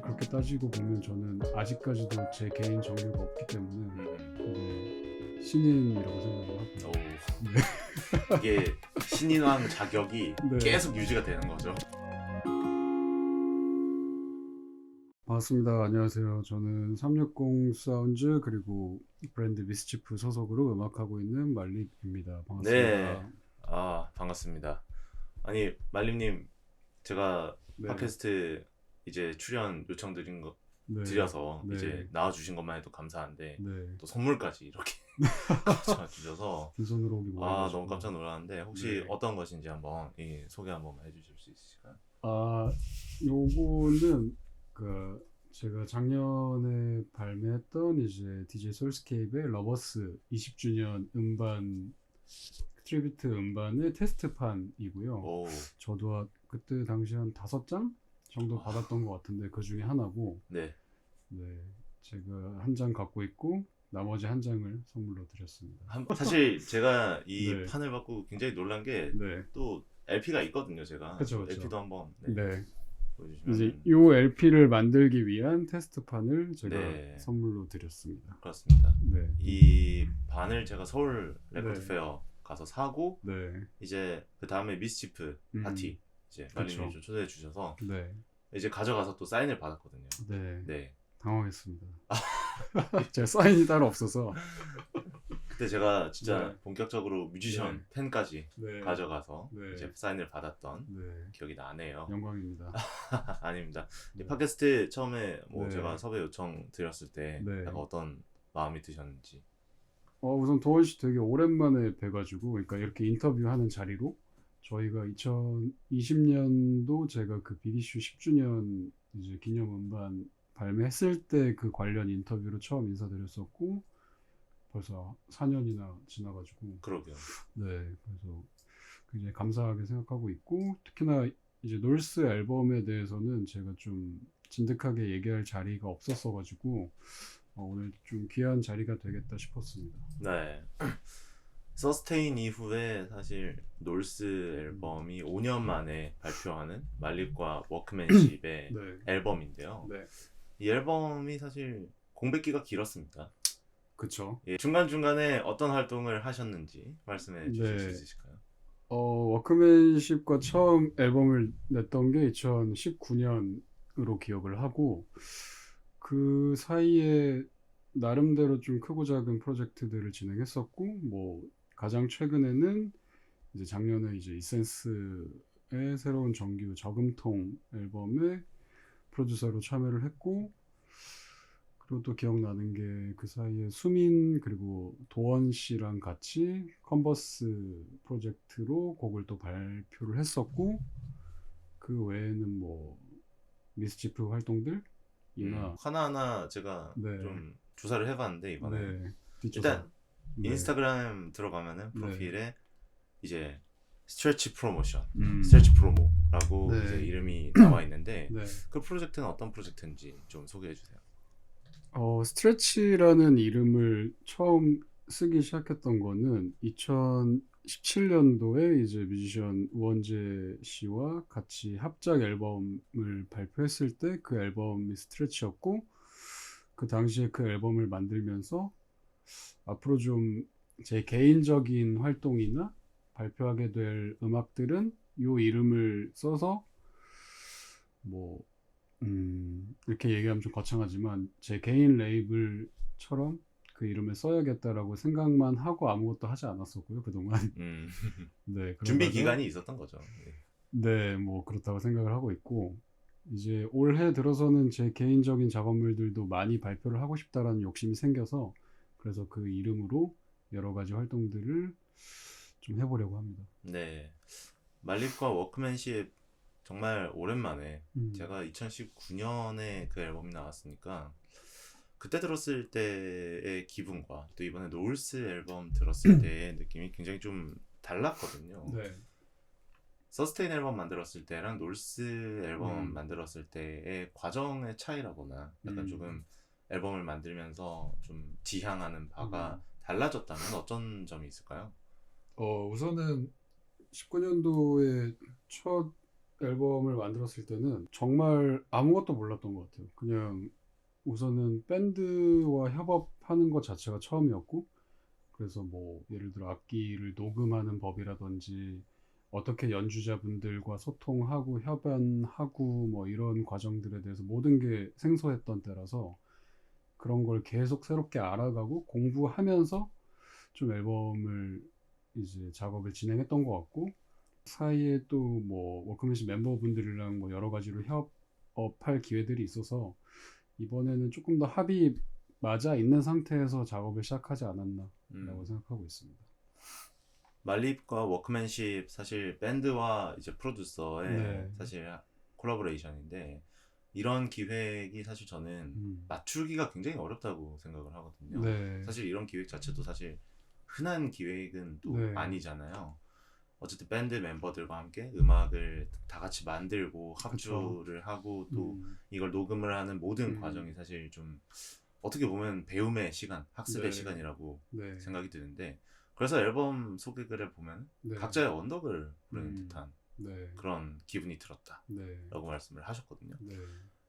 그렇게 따지고 보면 저는 아직까지도 제 개인 정규가 없기 때문에 신인이라고 생각을 하고. 오, 네. 이게 신인왕 자격이 네. 계속 유지가 되는 거죠. 반갑습니다. 안녕하세요. 저는 360 사운즈 그리고 브랜드 미스치프 소속으로 음악하고 있는 말립입니다. 반갑습니다. 네, 반갑습니다. 아니 말림님, 제가 네. 팟캐스트 이제 출연 요청 네. 드려서 네. 이제 나와주신 것만 해도 감사한데 네. 또 선물까지 이렇게 주셔서 빈손으로 오기 뭐해가지고. 너무 깜짝 놀랐는데 혹시 네. 어떤 것인지 한번 소개 한번 해주실 수 있으실까요? 요거는 제가 작년에 발매했던 이제 DJ 솔스케이프의 러버스 20주년 음반 트리뷰트 음반의 테스트판이고요. 오, 저도 그때 당시 한 5장 정도 받았던 것 같은데 그 중에 하나고, 네. 네, 제가 한 장 갖고 있고 나머지 한 장을 선물로 드렸습니다. 사실 제가 이 네. 판을 받고 굉장히 놀란 게 네, 또 LP가 있거든요, 제가. 그쵸. LP도 한번 네. 보여주시면. 이제 요 LP를 만들기 위한 테스트판을 제가 네. 선물로 드렸습니다. 그렇습니다. 네, 이 반을 제가 서울 레코드 네. 페어 가서 사고 네, 이제 그 다음에 미스치프 파티 이제 말님이 그쵸. 좀 초대해 주셔서 네, 이제 가져가서 또 사인을 받았거든요. 네. 네. 당황했습니다. 제가 사인이 따로 없어서. 그때 제가 진짜 네. 본격적으로 뮤지션 네. 펜까지 네, 가져가서 네. 이제 사인을 받았던 네, 기억이 나네요. 영광입니다. 아닙니다. 이 네. 팟캐스트 처음에 네. 제가 섭외 요청 드렸을 때 네. 약간 어떤 마음이 드셨는지. 우선 도원 씨 되게 오랜만에 뵈가지고, 그러니까 이렇게 인터뷰하는 자리로 저희가 2020년도 제가 그 비디쇼 10주년 이제 기념 음반 발매했을 때 그 관련 인터뷰로 처음 인사드렸었고, 벌써 4년이나 지나가지고, 그러게요. 네, 그래서 굉장히 감사하게 생각하고 있고, 특히나 이제 놀스 앨범에 대해서는 제가 좀 진득하게 얘기할 자리가 없었어가지고 오늘 좀 귀한 자리가 되겠다 싶었습니다. 네. 서스테인 이후에 사실 놀스 앨범이 5년 만에 발표하는 말립과 워크맨십의 네, 앨범인데요. 네, 이 앨범이 사실 공백기가 길었습니다. 그쵸. 예, 중간중간에 어떤 활동을 하셨는지 말씀해 주실 수 네. 있으실까요? 워크맨십과 처음 앨범을 냈던 게 2019년으로 기억을 하고, 그 사이에 나름대로 좀 크고 작은 프로젝트들을 진행했었고, 뭐 가장 최근에는 이제 작년에 이제 이센스의 새로운 정규 저금통 앨범에 프로듀서로 참여를 했고, 그리고 또 기억나는 게 그 사이에 수민 그리고 도원 씨랑 같이 컨버스 프로젝트로 곡을 또 발표를 했었고, 그 외에는 뭐 미스치프 활동들이나 하나하나 제가 네. 좀 조사를 해봤는데 이번에 네, 뒷조사. 일단 네. 인스타그램 들어가면은 네. 프로필에 이제 스트레치 프로모션, 음. 스트레치 프로모라고 네. 이제 이름이 나와 있는데 네. 그 프로젝트는 어떤 프로젝트인지 좀 소개해 주세요. 스트레치라는 이름을 처음 쓰기 시작했던 거는 2017년도에 이제 뮤지션 우원재 씨와 같이 합작 앨범을 발표했을 때 그 앨범이 스트레치였고, 그 당시에 그 앨범을 만들면서 앞으로 좀 제 개인적인 활동이나 발표하게 될 음악들은 요 이름을 써서 뭐 이렇게 얘기하면 좀 거창하지만 제 개인 레이블처럼 그 이름을 써야겠다라고 생각만 하고 아무것도 하지 않았었고요, 그동안. 네, 준비 그러다가 기간이 있었던 거죠. 네, 뭐 그렇다고 생각을 하고 있고, 이제 올해 들어서는 제 개인적인 작업물들도 많이 발표를 하고 싶다라는 욕심이 생겨서, 그래서 그 이름으로 여러 가지 활동들을 좀 해보려고 합니다. 네, 말립과 워크맨십 정말 오랜만에 제가 2019년에 그 앨범이 나왔으니까 그때 들었을 때의 기분과 또 이번에 놀스 앨범 들었을 때의 느낌이 굉장히 좀 달랐거든요. 네, 서스테인 앨범 만들었을 때랑 놀스 앨범 음. 만들었을 때의 과정의 차이라거나 약간 조금 앨범을 만들면서 좀 지향하는 바가 달라졌다면 어떤 점이 있을까요? 우선은 19년도에 첫 앨범을 만들었을 때는 정말 아무것도 몰랐던 것 같아요. 그냥 우선은 밴드와 협업하는 것 자체가 처음이었고, 그래서 뭐 예를 들어 악기를 녹음하는 법이라든지 어떻게 연주자분들과 소통하고 협연하고 뭐 이런 과정들에 대해서 모든 게 생소했던 때라서 그런 걸 계속 새롭게 알아가고 공부하면서 좀 앨범을 이제 작업을 진행했던 것 같고, 사이에 또 뭐 워크맨십 멤버분들이랑 뭐 여러 가지로 협업할 기회들이 있어서 이번에는 조금 더 합이 맞아 있는 상태에서 작업을 시작하지 않았나라고 생각하고 있습니다. 말립과 워크맨십 사실 밴드와 이제 프로듀서의 네. 사실 콜라보레이션인데 이런 기획이 사실 저는 맞추기가 굉장히 어렵다고 생각을 하거든요. 네. 사실 이런 기획 자체도 사실 흔한 기획은 또 네. 아니잖아요. 어쨌든 밴드 멤버들과 함께 음악을 다 같이 만들고 그쵸. 합주를 하고 또 이걸 녹음을 하는 모든 과정이 사실 좀 어떻게 보면 배움의 시간, 학습의 네. 시간이라고 네. 생각이 드는데 그래서 앨범 소개글에 보면 네. 각자의 언덕을 부르는 듯한 네. 그런 기분이 들었다 네. 라고 말씀을 하셨거든요. 네.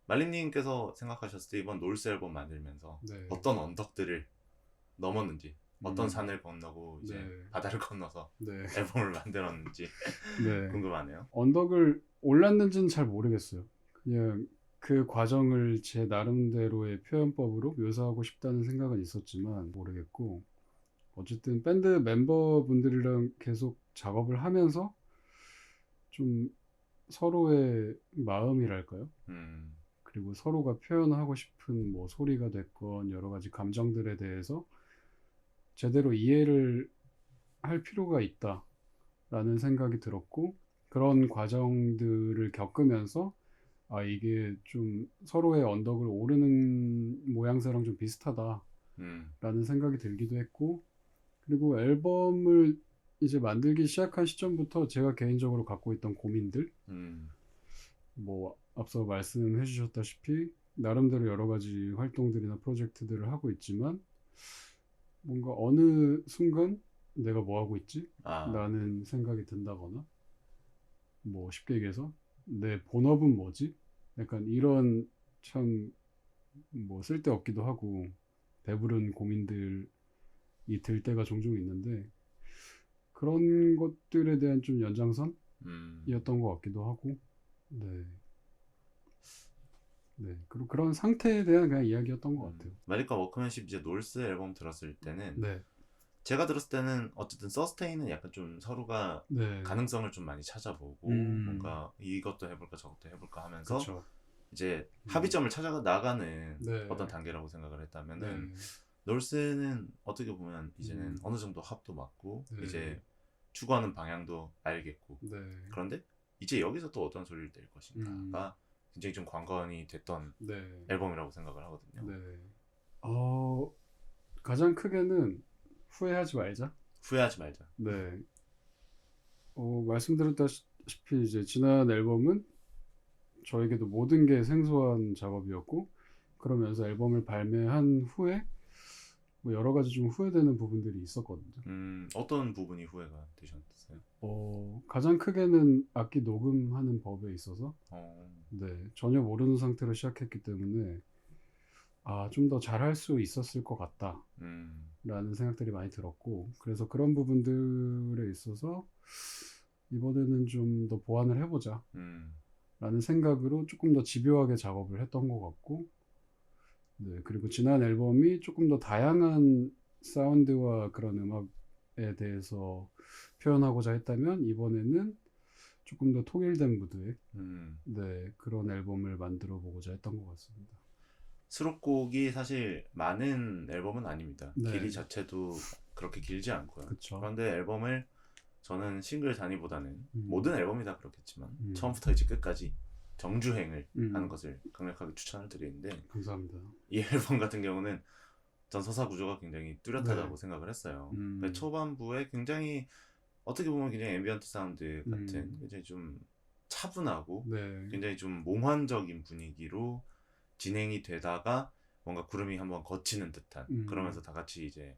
말림님께서 생각하셨을 때 이번 놀스 앨범 만들면서 네. 어떤 언덕들을 넘었는지 어떤 산을 건너고 이제 네. 바다를 건너서 네. 앨범을 만들었는지 네. 궁금하네요. 언덕을 올랐는지는 잘 모르겠어요. 그냥 그 과정을 제 나름대로의 표현법으로 묘사하고 싶다는 생각은 있었지만 모르겠고, 어쨌든 밴드 멤버분들이랑 계속 작업을 하면서 좀 서로의 마음이랄까요? 그리고 서로가 표현하고 싶은 뭐 소리가 됐건 여러 가지 감정들에 대해서 제대로 이해를 할 필요가 있다라는 생각이 들었고, 그런 과정들을 겪으면서 아, 이게 좀 서로의 언덕을 오르는 모양새랑 좀 비슷하다라는 생각이 들기도 했고, 그리고 앨범을 이제 만들기 시작한 시점부터 제가 개인적으로 갖고 있던 고민들, 뭐 앞서 말씀해 주셨다시피 나름대로 여러 가지 활동들이나 프로젝트들을 하고 있지만 뭔가 어느 순간 내가 뭐 하고 있지? 라는 생각이 든다거나, 뭐 쉽게 얘기해서 내 본업은 뭐지? 약간 이런 참 뭐 쓸데없기도 하고 배부른 고민들이 들 때가 종종 있는데, 그런 것들에 대한 좀 연장선이었던 것 같기도 하고, 네. 네. 그리고 그런 상태에 대한 그냥 이야기였던 것 같아요. 말립과 워크맨십 이제 놀스 앨범 들었을 때는 네. 제가 들었을 때는 어쨌든 서스테인은 약간 좀 서로가 네. 가능성을 좀 많이 찾아보고 뭔가 이것도 해볼까 저것도 해볼까 하면서 그쵸. 이제 합의점을 찾아 나가는 네. 어떤 단계라고 생각을 했다면은 네. 놀스는 어떻게 보면 이제는 어느 정도 합도 맞고 네. 이제 추구하는 방향도 알겠고 네. 그런데 이제 여기서 또 어떤 소리를 낼 것인가가 굉장히 좀 관건이 됐던 네. 앨범이라고 생각을 하거든요. 네. 가장 크게는 후회하지 말자. 후회하지 말자. 네. 말씀드렸다시피 이제 지난 앨범은 저에게도 모든 게 생소한 작업이었고, 그러면서 앨범을 발매한 후에 뭐 여러 가지 좀 후회되는 부분들이 있었거든요. 어떤 부분이 후회가 되셨어요? 가장 크게는 악기 녹음하는 법에 있어서 네, 전혀 모르는 상태로 시작했기 때문에 좀 더 잘할 수 있었을 것 같다 라는 생각들이 많이 들었고, 그래서 그런 부분들에 있어서 이번에는 좀 더 보완을 해보자 라는 생각으로 조금 더 집요하게 작업을 했던 것 같고, 네, 그리고 지난 앨범이 조금 더 다양한 사운드와 그런 음악에 대해서 표현하고자 했다면 이번에는 조금 더 통일된 무드의 네, 그런 앨범을 만들어 보고자 했던 것 같습니다. 수록곡이 사실 많은 앨범은 아닙니다. 네. 길이 자체도 그렇게 길지 않고요. 그쵸. 그런데 앨범을 저는 싱글 단위보다는 모든 앨범이 다 그렇겠지만 처음부터 이제 끝까지 정주행을 하는 것을 강력하게 추천을 드리는데, 감사합니다. 이 앨범 같은 경우는 전 서사 구조가 굉장히 뚜렷하다고 네. 생각을 했어요. 그러니까 초반부에 굉장히 어떻게 보면 굉장히 앰비언트 사운드 같은 굉장히 좀 차분하고 네. 굉장히 좀 몽환적인 분위기로 진행이 되다가 뭔가 구름이 한번 걷히는 듯한, 그러면서 다 같이 이제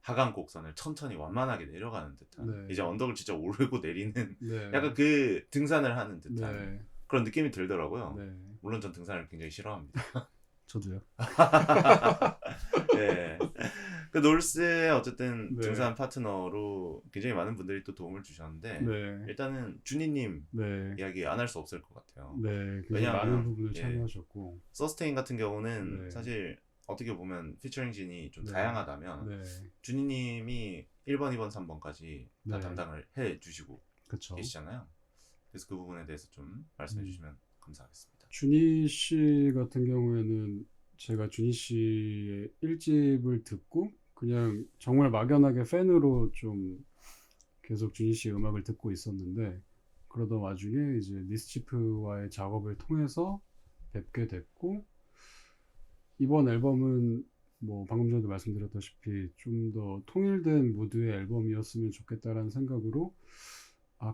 하강 곡선을 천천히 완만하게 내려가는 듯한 네. 이제 언덕을 진짜 오르고 내리는 네. 약간 그 등산을 하는 듯한 네. 그런 느낌이 들더라고요. 네. 물론 전 등산을 굉장히 싫어합니다. 저도요. 네. 그 놀스의 어쨌든 네. 등산 파트너로 굉장히 많은 분들이 또 도움을 주셨는데 네. 일단은 준이님 네. 이야기 안 할 수 없을 것 같아요. 네. 굉장히 많은 왜냐하면 부분을 예, 참여하셨고. 서스테인 같은 경우는 네. 사실 어떻게 보면 피처링 진이 좀 네. 다양하다면 네. 준이님이 1번, 2번, 3번까지 다 네. 담당을 해주시고 그쵸. 계시잖아요. 그래서 그 부분에 대해서 좀 말씀해 음. 주시면 감사하겠습니다. 준희 씨 같은 경우에는 제가 준희 씨의 1집을 듣고 그냥 정말 막연하게 팬으로 좀 계속 준희 씨의 음악을 듣고 있었는데 그러던 와중에 이제 미스치프와의 작업을 통해서 뵙게 됐고 이번 앨범은 뭐 방금 전에도 말씀드렸다시피 좀 더 통일된 무드의 앨범이었으면 좋겠다라는 생각으로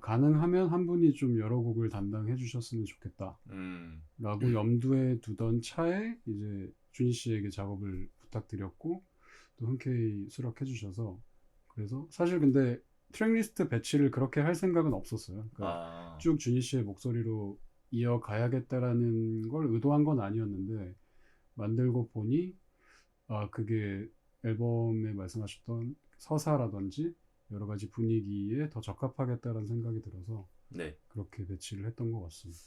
가능하면 한 분이 좀 여러 곡을 담당해 주셨으면 좋겠다 라고 염두에 두던 차에 이제 준희 씨에게 작업을 부탁드렸고 또 흔쾌히 수락해 주셔서 그래서 사실 근데 트랙리스트 배치를 그렇게 할 생각은 없었어요. 그러니까 쭉 준희 씨의 목소리로 이어가야겠다라는 걸 의도한 건 아니었는데 만들고 보니 그게 앨범에 말씀하셨던 서사라든지 여러 가지 분위기에 더 적합하겠다라는 생각이 들어서 네. 그렇게 배치를 했던 것 같습니다.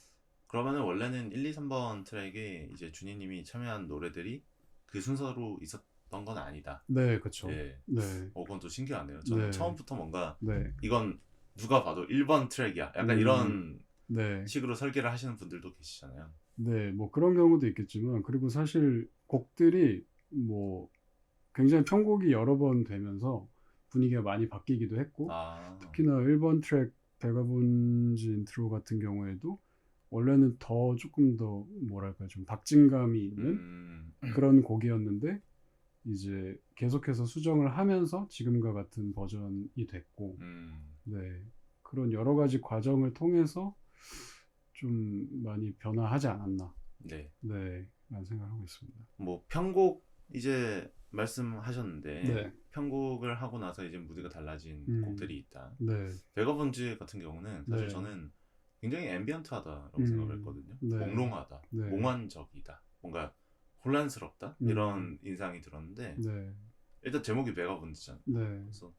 그러면은 원래는 1, 2, 3번 트랙에 이제 준이님이 참여한 노래들이 그 순서로 있었던 건 아니다. 네, 그렇죠. 네. 네. 그건 또 신기하네요. 저는 네. 처음부터 뭔가 네. 이건 누가 봐도 1번 트랙이야. 약간 이런 네. 식으로 설계를 하시는 분들도 계시잖아요. 네, 뭐 그런 경우도 있겠지만 그리고 사실 곡들이 뭐 굉장히 편곡이 여러 번 되면서 분위기가 많이 바뀌기도 했고 특히나 1번 트랙 베가본즈 인트로 같은 경우에도 원래는 더 조금 더 뭐랄까 좀 박진감이 있는 그런 곡이었는데 이제 계속해서 수정을 하면서 지금과 같은 버전이 됐고 네, 그런 여러 가지 과정을 통해서 좀 많이 변화하지 않았나 네. 네, 라는 생각을 하고 있습니다. 뭐 편곡 이제 말씀하셨는데 네. 편곡을 하고 나서 이제 무드가 달라진 곡들이 있다. 네. 베가본즈 같은 경우는 사실 네. 저는 굉장히 앰비언트하다라고 생각을 했거든요. 네. 몽롱하다, 네. 몽환적이다, 뭔가 혼란스럽다 이런 인상이 들었는데 네. 일단 제목이 베가본즈잖아요. 네. 그래서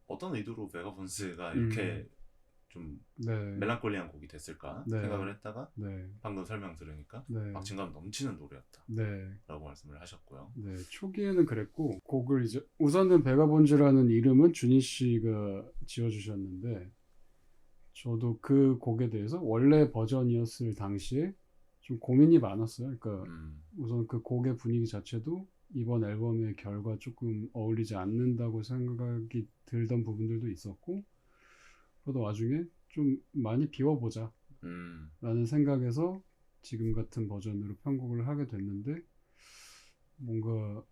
어떤 의도로 베가본즈가 이렇게 좀 네. 멜랑콜리한 곡이 됐을까 네. 생각을 했다가 네. 방금 설명 들으니까 네. 박진감 넘치는 노래였다 네. 라고 말씀을 하셨고요. 네, 초기에는 그랬고 곡을 이제 우선은 베가본즈라는 이름은 준희 씨가 지어주셨는데 저도 그 곡에 대해서 원래 버전이었을 당시에 좀 고민이 많았어요. 그러니까 우선 그 곡의 분위기 자체도 이번 앨범의 결과 조금 어울리지 않는다고 생각이 들던 부분들도 있었고 그러다 와중에 좀 많이 비워보자 라는 생각에서 지금 같은 버전으로 편곡을 하게 됐는데 뭔가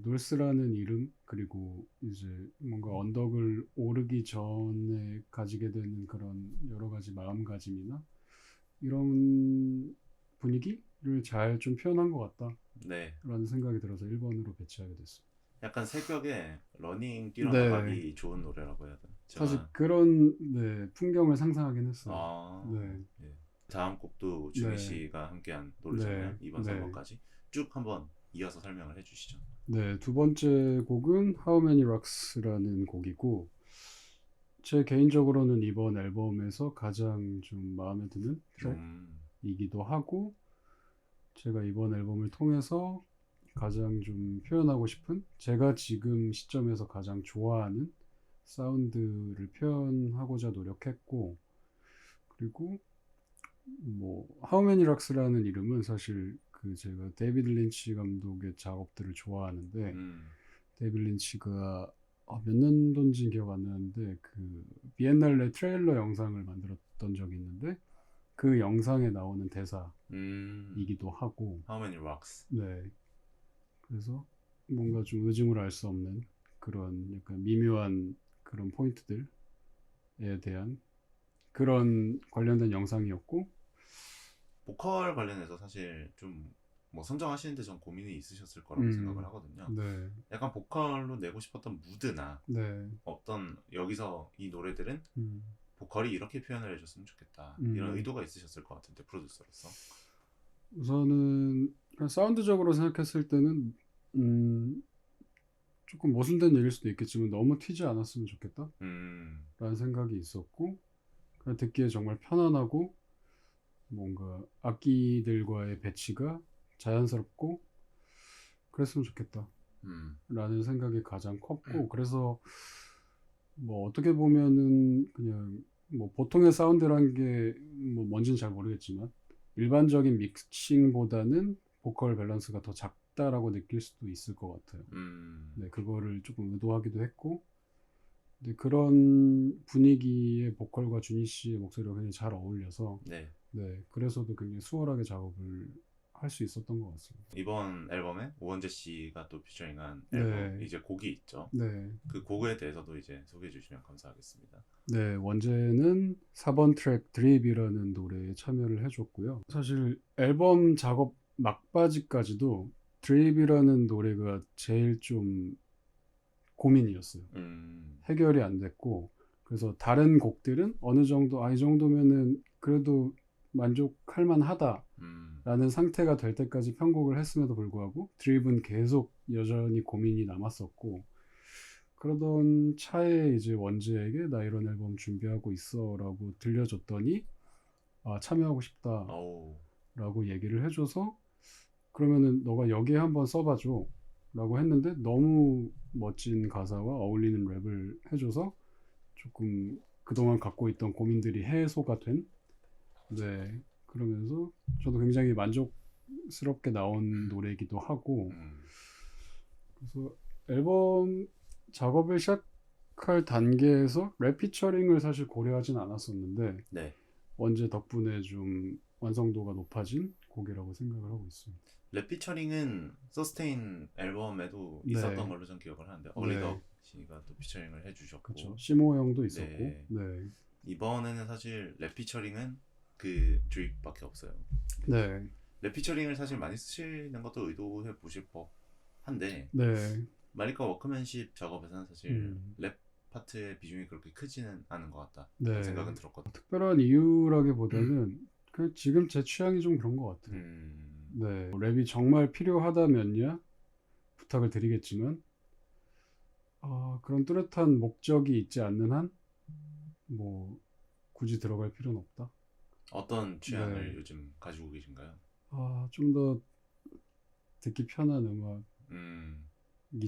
놀스라는 이름 그리고 이제 뭔가 언덕을 오르기 전에 가지게 되는 그런 여러 가지 마음가짐이나 이런 분위기를 잘 좀 표현한 것 같다. 네. 라는 생각이 들어서 1번으로 배치하게 됐습니다. 약간 새벽에 러닝 뛰어나가기 좋은 노래라고 해야 되나? 사실 그런 풍경을 상상하긴 했어요. 네. 다음 곡도 준희 씨가 함께한 노래잖아요. 2번, 3번까지 쭉 한번 이어서 설명을 해주시죠. 네, 두 번째 곡은 How Many Rocks라는 곡이고 제 개인적으로는 이번 앨범에서 가장 좀 마음에 드는 트랙이기도 하고 제가 이번 앨범을 통해서 가장 좀 표현하고 싶은 제가 지금 시점에서 가장 좋아하는 사운드를 표현하고자 노력했고 그리고 뭐 How Many Rocks라는 이름은 사실 그 제가 데이비드 린치 감독의 작업들을 좋아하는데 데이비드 린치가 몇 년도인지 기억 안 나는데 그 비엔날레 트레일러 영상을 만들었던 적이 있는데 그 영상에 나오는 대사이기도 하고 How Many Rocks 네 그래서 뭔가 좀 의중을 알 수 없는 그런 약간 미묘한 그런 포인트들에 대한 그런 관련된 영상이었고 보컬 관련해서 사실 좀 뭐 선정하시는데 전 고민이 있으셨을 거라고 생각을 하거든요. 네. 약간 보컬로 내고 싶었던 무드나 네. 어떤 여기서 이 노래들은 음. 보컬이 이렇게 표현을 해줬으면 좋겠다 이런 의도가 있으셨을 것 같은데 프로듀서로서. 우선은 그냥 사운드적으로 생각했을 때는 조금 모순된 얘기일 수도 있겠지만 너무 튀지 않았으면 좋겠다 라는 생각이 있었고, 그냥 듣기에 정말 편안하고 뭔가 악기들과의 배치가 자연스럽고 그랬으면 좋겠다 라는 생각이 가장 컸고, 그래서 뭐 어떻게 보면은 그냥 뭐 보통의 사운드란 게 뭐 뭔지는 잘 모르겠지만 일반적인 믹싱보다는 보컬 밸런스가 더 작다라고 느낄 수도 있을 것 같아요. 네, 그거를 조금 의도하기도 했고, 근데 그런 분위기의 보컬과 준희 씨의 목소리가 굉장히 잘 어울려서 네. 네, 그래서도 굉장히 수월하게 작업을 할 수 있었던 것 같습니다. 이번 앨범에 오원재 씨가 또 피처링한 네. 앨범 이제 곡이 있죠. 네. 그 곡에 대해서도 이제 소개해 주시면 감사하겠습니다. 네, 원제는 4번 트랙 드립이라는 노래에 참여를 해줬고요. 사실 앨범 작업 막바지까지도 드립이라는 노래가 제일 좀 고민이었어요. 해결이 안 됐고, 그래서 다른 곡들은 어느 정도 이 정도면은 그래도 만족할 만하다라는 상태가 될 때까지 편곡을 했음에도 불구하고 드립은 계속 여전히 고민이 남았었고, 그러던 차에 이제 원지에게 나 이런 앨범 준비하고 있어라고 들려줬더니 참여하고 싶다라고 얘기를 해줘서, 그러면은 너가 여기에 한번 써봐줘 라고 했는데 너무 멋진 가사와 어울리는 랩을 해줘서 조금 그동안 갖고 있던 고민들이 해소가 된, 네, 그러면서 저도 굉장히 만족스럽게 나온 노래이기도 하고, 그래서 앨범 작업을 시작할 단계에서 랩 피처링을 사실 고려하진 않았었는데 네. 원제 덕분에 좀 완성도가 높아진 곡이라고 생각을 하고 있습니다. 랩 피처링은 서스테인 앨범에도 네. 있었던 걸로 전 기억을 하는데 어리덕 네. 씨가 또 피처링을 해주셨고, 그렇죠. 시모 형도 있었고, 네. 네. 이번에는 사실 랩 피처링은 그 드릭밖에 없어요. 네. 랩 피처링을 사실 많이 쓰시는 것도 의도해 보실 법한데 네. 말리카 워크맨십 작업에서는 사실 랩 파트의 비중이 그렇게 크지는 않은 것 같다 네. 생각은 들었거든요. 특별한 이유라기보다는 지금 제 취향이 좀 그런 것 같아요. 네. 랩이 정말 필요하다면야 부탁을 드리겠지만 그런 뚜렷한 목적이 있지 않는 한 뭐 굳이 들어갈 필요는 없다. 어떤 취향을 네. 요즘 가지고 계신가요? 좀 더 듣기 편한 음악이 음,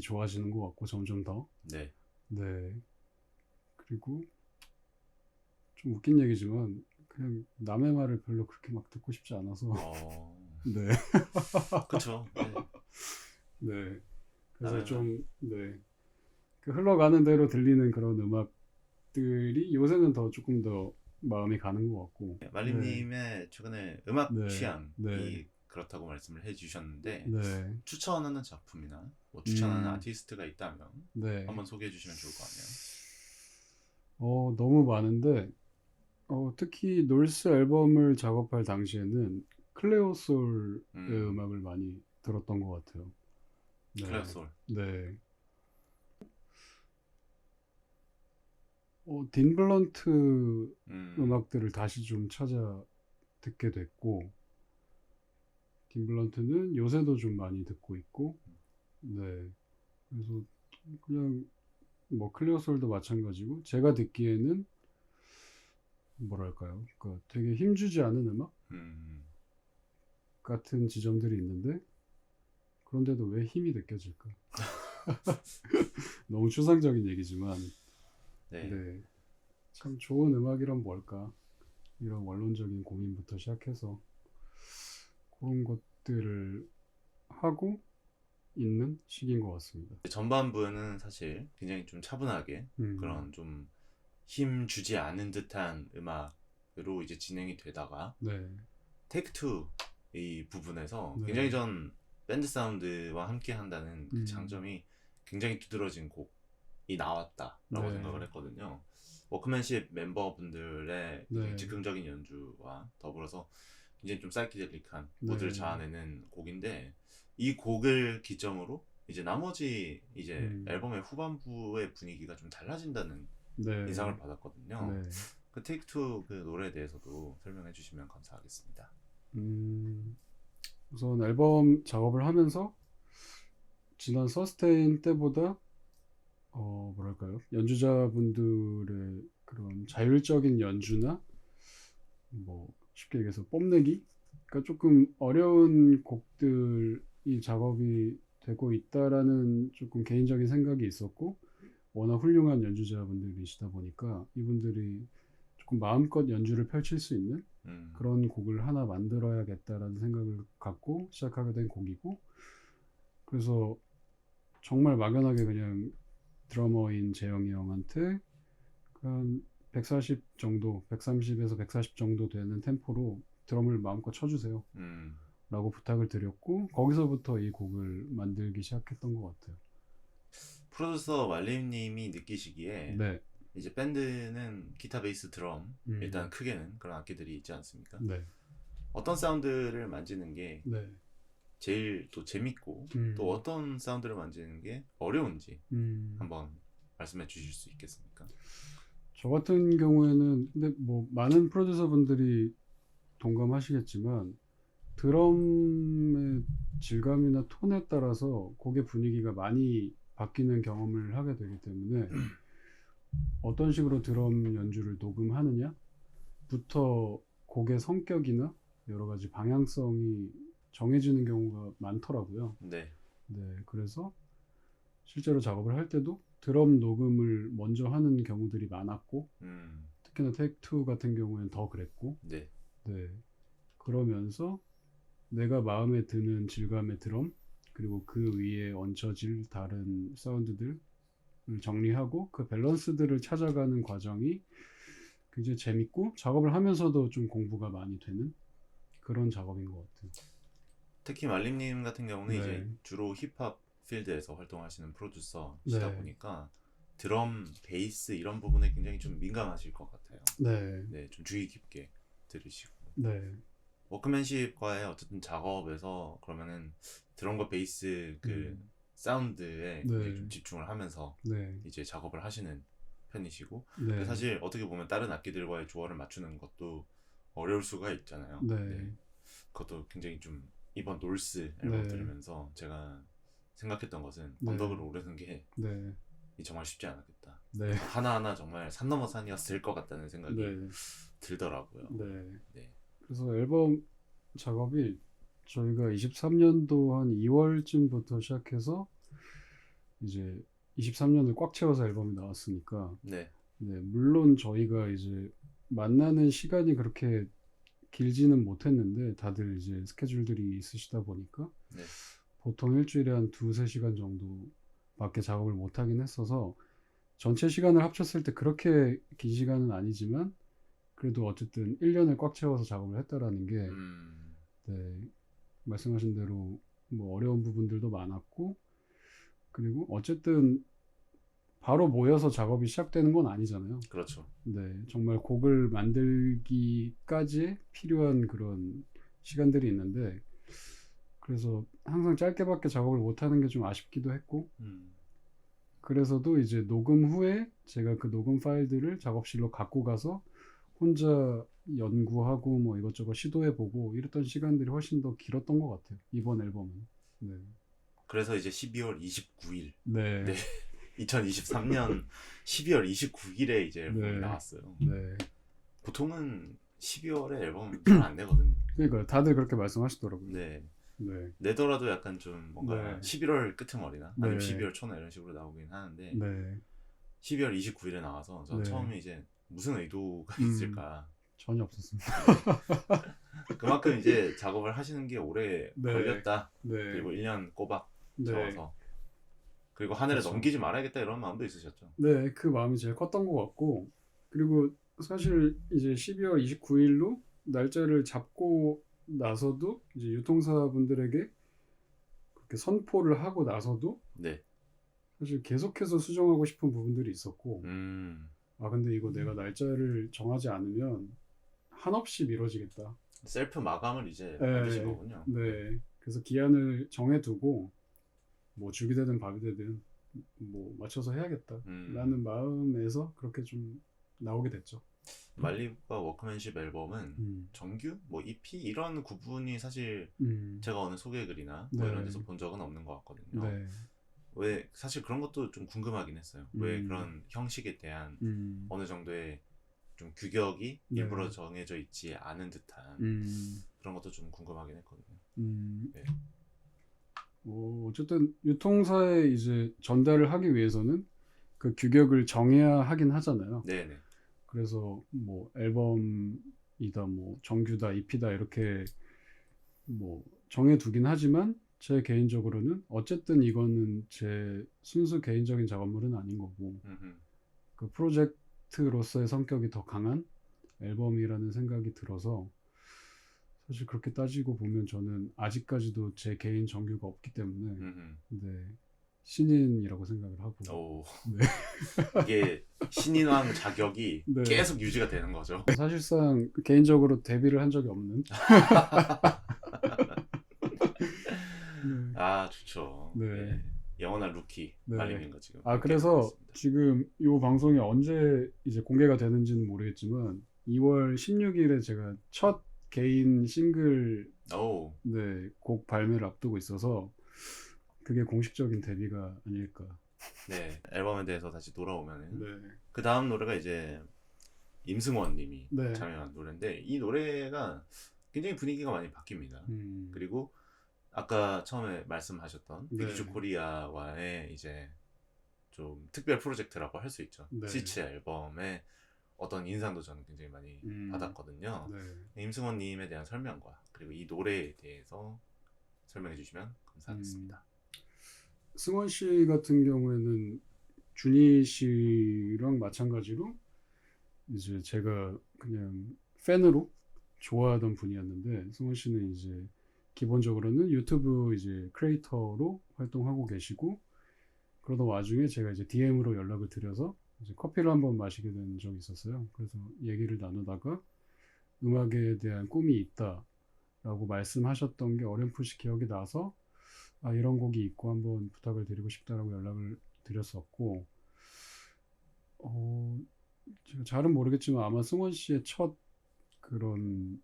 좋아지는 것 같고 점점 더. 네. 네. 그리고 좀 웃긴 얘기지만 그냥 남의 말을 별로 그렇게 막 듣고 싶지 않아서. 네. 그쵸. 네. 네. 그래서 좀 그 흘러가는 대로 들리는 그런 음악들이 요새는 더 조금 더 마음이 가는 것 같고. 말리님의 최근에 음악 네. 취향이 네. 그렇다고 말씀을 해주셨는데 네. 추천하는 작품이나 뭐 추천하는 아티스트가 있다면 네. 한번 소개해 주시면 좋을 것 같네요. 너무 많은데 특히 놀스 앨범을 작업할 당시에는 클레오솔의 음악을 많이 들었던 것 같아요. 네. 클레오솔. 네. 딘 블런트 음악들을 다시 좀 찾아 듣게 됐고, 딘 블런트는 요새도 좀 많이 듣고 있고, 네. 그래서 그냥 뭐 클레오솔도 마찬가지고, 제가 듣기에는 뭐랄까요, 그러니까 되게 힘주지 않은 음악 같은 지점들이 있는데 그런데도 왜 힘이 느껴질까? 너무 추상적인 얘기지만 네. 참 좋은 음악이란 뭘까? 이런 원론적인 고민부터 시작해서 그런 것들을 하고 있는 시기인 것 같습니다. 전반부는 사실 굉장히 좀 차분하게 그런 좀 힘 주지 않은 듯한 음악으로 이제 진행이 되다가 테이크 2 이 부분에서 굉장히 전 밴드 사운드와 함께 한다는 그 장점이 굉장히 두드러진 곡이 나왔다라고 생각을 했거든요. 워크맨십 멤버분들의 즉흥적인 연주와 더불어서 이제 좀 사이키델릭한 네. 모드를 자아내는 곡인데 이 곡을 기점으로 이제 나머지 이제 앨범의 후반부의 분위기가 좀 달라진다는 네. 인상을 받았거든요. 네. 그 테이크 투 그 노래에 대해서도 설명해 주시면 감사하겠습니다. 우선 앨범 작업을 하면서 지난 서스테인 때보다 뭐랄까요? 연주자분들의 그런 자율적인 연주나 뭐 쉽게 얘기해서 뽐내기? 그러니까 조금 어려운 곡들이 작업이 되고 있다라는 조금 개인적인 생각이 있었고 워낙 훌륭한 연주자분들이시다 보니까 이분들이 조금 마음껏 연주를 펼칠 수 있는 그런 곡을 하나 만들어야겠다라는 생각을 갖고 시작하게 된 곡이고 그래서 정말 막연하게 그냥 드러머인 재영이 형한테 한 140 정도, 130에서 140 정도 되는 템포로 드럼을 마음껏 쳐주세요. 라고 부탁을 드렸고 거기서부터 이 곡을 만들기 시작했던 것 같아요. 프로듀서 말림님이 느끼시기에 네. 이제 밴드는 기타, 베이스, 드럼 일단 크게는 그런 악기들이 있지 않습니까? 네. 어떤 사운드를 만지는 게 네. 제일 또 재밌고 또 어떤 사운드를 만지는 게 어려운지 한번 말씀해 주실 수 있겠습니까? 저 같은 경우에는 근데 뭐 많은 프로듀서 분들이 동감하시겠지만 드럼의 질감이나 톤에 따라서 곡의 분위기가 많이 바뀌는 경험을 하게 되기 때문에 어떤 식으로 드럼 연주를 녹음하느냐부터 곡의 성격이나 여러 가지 방향성이 정해지는 경우가 많더라고요. 네. 네, 그래서 실제로 작업을 할 때도 드럼 녹음을 먼저 하는 경우들이 많았고 특히나 테이크 투 같은 경우에는 더 그랬고 네. 네, 그러면서 내가 마음에 드는 질감의 드럼 그리고 그 위에 얹혀질 다른 사운드들을 정리하고 그 밸런스들을 찾아가는 과정이 굉장히 재밌고 작업을 하면서도 좀 공부가 많이 되는 그런 작업인 것 같아요. 특히 말림님 같은 경우는 네. 이제 주로 힙합 필드에서 활동하시는 프로듀서시다 네. 보니까 드럼, 베이스 이런 부분에 굉장히 좀 민감하실 것 같아요. 네. 네, 좀 주의 깊게 들으시고. 네. 워크맨십과의 어쨌든 작업에서 그러면은 드럼과 베이스 그 사운드에 네. 이제 좀 집중을 하면서 네. 이제 작업을 하시는 편이시고 네. 근데 사실 어떻게 보면 다른 악기들과의 조화를 맞추는 것도 어려울 수가 있잖아요. 네. 네. 그것도 굉장히 좀 이번 놀스 앨범 네. 들으면서 제가 생각했던 것은 네. 언덕을 오르는 게 네. 정말 쉽지 않았겠다. 네. 하나하나 정말 산 넘어 산이었을 것 같다는 생각이 네. 들더라고요. 네. 네. 그래서 앨범 작업이 저희가 23년도 한 2월쯤부터 시작해서 이제 23년을 꽉 채워서 앨범이 나왔으니까 네. 네, 물론 저희가 이제 만나는 시간이 그렇게 길지는 못했는데 다들 이제 스케줄들이 있으시다 보니까 네. 보통 일주일에 한 2-3시간 정도밖에 작업을 못하긴 했어서 전체 시간을 합쳤을 때 그렇게 긴 시간은 아니지만 그래도 어쨌든 1년을 꽉 채워서 작업을 했다라는 게 네, 말씀하신 대로 뭐 어려운 부분들도 많았고 그리고 어쨌든 바로 모여서 작업이 시작되는 건 아니잖아요. 그렇죠. 네, 정말 곡을 만들기까지 필요한 그런 시간들이 있는데 그래서 항상 짧게밖에 작업을 못하는 게 좀 아쉽기도 했고 그래서도 이제 녹음 후에 제가 그 녹음 파일들을 작업실로 갖고 가서 혼자 연구하고 뭐 이것저것 시도해보고 이랬던 시간들이 훨씬 더 길었던 것 같아요. 이번 앨범은. 네. 그래서 이제 12월 29일. 네. 네. 2023년 12월 29일에 이제 앨범이 네. 나왔어요. 네. 보통은 12월에 앨범 잘 안 내거든요. 그러니까 다들 그렇게 말씀하시더라고요. 네. 네. 내더라도 약간 좀 뭔가 네. 11월 끄트머리나 아니면 네. 12월 초나 이런 식으로 나오긴 하는데 네. 12월 29일에 나와서 전 네. 처음에 이제 무슨 의도가 있을까 전혀 없었습니다. 그만큼 이제 작업을 하시는 게 오래 네. 걸렸다. 네. 그리고 1년 꼬박 네. 채워서 그리고 한 해를 그렇죠. 넘기지 말아야겠다 이런 마음도 있으셨죠. 네, 그 마음이 제일 컸던 것 같고 그리고 사실 이제 12월 29일로 날짜를 잡고 나서도 이제 유통사분들에게 그렇게 선포를 하고 나서도 네. 사실 계속해서 수정하고 싶은 부분들이 있었고 아 근데 이거 내가 날짜를 정하지 않으면 한없이 미뤄지겠다. 셀프 마감을 이제 만드신 네, 거군요. 네. 그래서 기한을 정해두고 뭐 죽이 되든 밥이 되든 뭐 맞춰서 음, 해야겠다라는 마음에서 그렇게 좀 나오게 됐죠. 말리과 워크맨십 앨범은 음, 정규, 뭐 EP 이런 구분이 사실 음, 제가 어느 소개글이나 뭐 이런 데서 네, 본 적은 없는 것 같거든요. 네, 왜 사실 그런 것도 좀 궁금하긴 했어요. 왜 음, 그런 형식에 대한 음, 어느 정도의 좀 규격이 일부러 네, 정해져 있지 않은 듯한 음, 그런 것도 좀 궁금하긴 했거든요. 음. 네. 뭐 어쨌든 유통사에 이제 전달을 하기 위해서는 그 규격을 정해야 하긴 하잖아요. 네네. 그래서 뭐 앨범이다, 뭐 정규다, EP다 이렇게 뭐 정해두긴 하지만 제 개인적으로는 어쨌든 이거는 제 순수 개인적인 작업물은 아닌 거고 음흠. 그 프로젝트로서의 성격이 더 강한 앨범이라는 생각이 들어서 사실 그렇게 따지고 보면 저는 아직까지도 제 개인 정규가 없기 때문에 음흠. 네, 신인이라고 생각을 하고 오, 네, 이게 신인왕 자격이 네. 계속 유지가 되는 거죠. 사실상 개인적으로 데뷔를 한 적이 없는 네, 아, 좋죠. 네, 예. 영원한 루키 네. 말림님과 지금 아, 함께 하고 그래서 있습니다. 지금 이 방송이 언제 이제 공개가 되는지는 모르겠지만 2월 16일에 제가 첫 개인 싱글 오, 네, 곡 발매를 앞두고 있어서 그게 공식적인 데뷔가 아닐까. 네. 앨범에 대해서 다시 돌아오면은 네, 그 다음 노래가 이제 임승원 님이 네, 참여한 노래인데 이 노래가 굉장히 분위기가 많이 바뀝니다. 음, 그리고 아까 처음에 말씀하셨던 네, 빅슈 코리아와의 이제 좀 특별 프로젝트라고 할 수 있죠. 네, 시츠 앨범의 어떤 인상도 저는 굉장히 많이 음, 받았거든요. 네. 임승원 님에 대한 설명과 그리고 이 노래에 대해서 설명해 주시면 음, 감사하겠습니다. 승원 씨 같은 경우에는 준희 씨랑 마찬가지로 이제 제가 그냥 팬으로 좋아하던 분이었는데 승원 씨는 이제 기본적으로는 유튜브 이제 크리에이터로 활동하고 계시고 그러던 와중에 제가 이제 DM으로 연락을 드려서 이제 커피를 한번 마시게 된 적이 있었어요. 그래서 얘기를 나누다가 음악에 대한 꿈이 있다라고 말씀하셨던 게 어렴풋이 기억이 나서 아, 이런 곡이 있고 한번 부탁을 드리고 싶다라고 연락을 드렸었고 어, 제가 잘은 모르겠지만 아마 승원 씨의 첫 그런